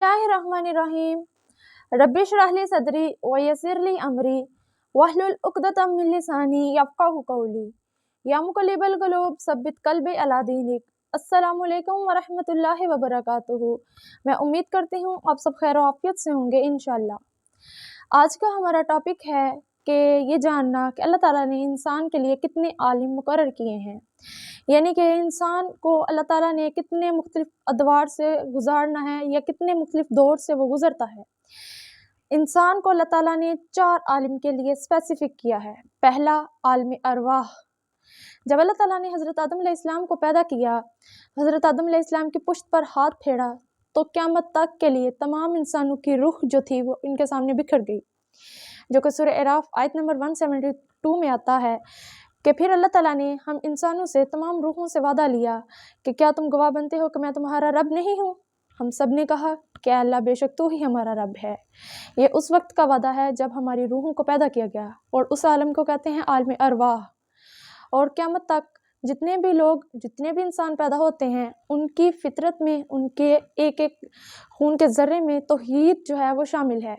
बिस्मिल्लाहिर्रहमानिर्रहीम। रब्बिश रह ली सदरी व यस्सिर ली अमरी वहलुल उक़दतम मिन लिसानी यफ़क़हू क़ौली। या मुक़ल्लिबल क़ुलूब सब्बित क़ल्बी अला दीनिक। अस्सलामु अलैकुम व रहमतुल्लाहि व बरकातुहू। मैं उम्मीद करती हूँ आप सब खैर आफ़ियत से होंगे इंशाअल्लाह। आज का हमारा टॉपिक है कि ये जानना कि अल्लाह ताला ने इंसान के लिए कितने आलिम मुकर्रर किए हैं, यानी कि इंसान को अल्लाह ताला ने कितने मुख्तलिफ अदवार से गुजारना है या कितने मुख्तलिफ दौर से वो गुज़रता है। इंसान को अल्लाह ताला ने 4 आलिम के लिए स्पेसिफ़िक किया है। पहला आलिम अरवाह। जब अल्लाह ताला ने हज़रत आदम अलैहिस्सलाम को पैदा किया, हज़रत आदम अलैहिस्सलाम की पुश्त पर हाथ फेरा तो क़यामत तक के लिए तमाम इंसानों की रूह जो थी वो इनके सामने बिखर गई, जो कि सूरह अराफ आयत नंबर 172 में आता है कि फिर अल्लाह ताला ने हम इंसानों से तमाम रूहों से वादा लिया कि क्या तुम गवाह बनते हो कि मैं तुम्हारा रब नहीं हूँ। हम सब ने कहा कि अल्लाह बेशक तू ही हमारा रब है। ये उस वक्त का वादा है जब हमारी रूहों को पैदा किया गया और उस आलम को कहते हैं आलम अरवाह। और क़यामत तक जितने भी लोग, जितने भी इंसान पैदा होते हैं, उनकी फ़ितरत में, उनके एक एक खून के ज़र्रे में तौहीद जो है वो शामिल है।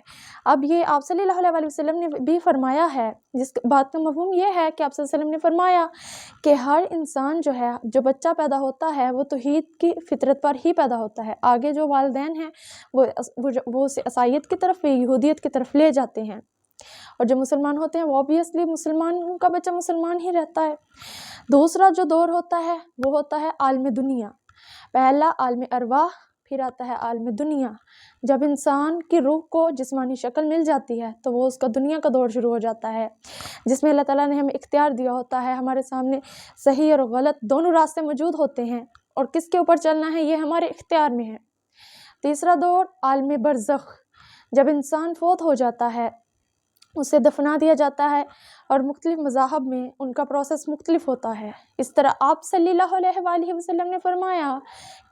अब ये आप सल्लल्लाहु अलैहि वसल्लम ने भी फरमाया है, जिस बात का मफ़हूम ये है कि आप सल्लल्लाहु अलैहि वसल्लम ने फरमाया कि हर इंसान जो है, जो बच्चा पैदा होता है वो तौहीद की फ़ितरत पर ही पैदा होता है। आगे जो वालिदैन हैं वो उसे ईसाईयत की तरफ, यहूदियत की तरफ ले जाते हैं, और जो मुसलमान होते हैं वो ऑब्वियसली मुसलमान का बच्चा मुसलमान ही रहता है। दूसरा जो दौर होता है वो होता है आलम दुनिया। पहला आलम अरवाह, फिर आता है आलम दुनिया। जब इंसान की रूह को जिस्मानी शक्ल मिल जाती है तो वो उसका दुनिया का दौर शुरू हो जाता है, जिसमें अल्लाह ताला ने हमें इख्तियार दिया होता है। हमारे सामने सही और गलत दोनों रास्ते मौजूद होते हैं और किसके ऊपर चलना है ये हमारे इख्तियार में है। तीसरा दौर आलम बरज़ख। जब इंसान फौत हो जाता है, उसे दफना दिया जाता है और मुख्तलिफ मज़ाहब में उनका प्रोसेस मुख्तलिफ होता है। इस तरह आप सल्लल्लाहु अलैहि वसल्लम ने फरमाया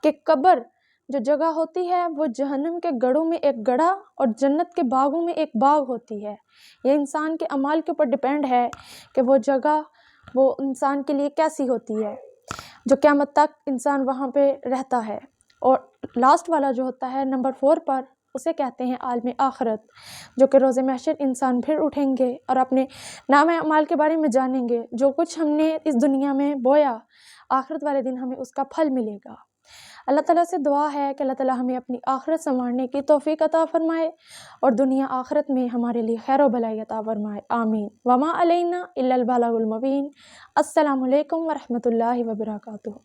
कि कब्र जो जगह होती है वो जहन्नम के गढ़ों में एक गढ़ा और जन्नत के बागों में एक बाग होती है। ये इंसान के अमाल के ऊपर डिपेंड है कि वो जगह वो इंसान के लिए कैसी होती है, जो क़यामत तक इंसान वहाँ पे रहता है। और लास्ट वाला जो होता है नंबर 4 पर, उसे कहते हैं आलम आखिरत, जो कि रोज़े महशर इंसान फिर उठेंगे और अपने नाम अमाल के बारे में जानेंगे। जो कुछ हमने इस दुनिया में बोया, आखिरत वाले दिन हमें उसका फल मिलेगा। अल्लाह ताला से दुआ है कि अल्लाह ताला हमें अपनी आखिरत संवारने की तौफीक अता फरमाए और दुनिया आखिरत में हमारे लिए खैर व भलाई अता फरमाए। आमीन। वमा अलैना इल्लल बलागुल मुबीन। अस्सलामु अलैकुम व रहमतुल्लाहि व बरकातुहू।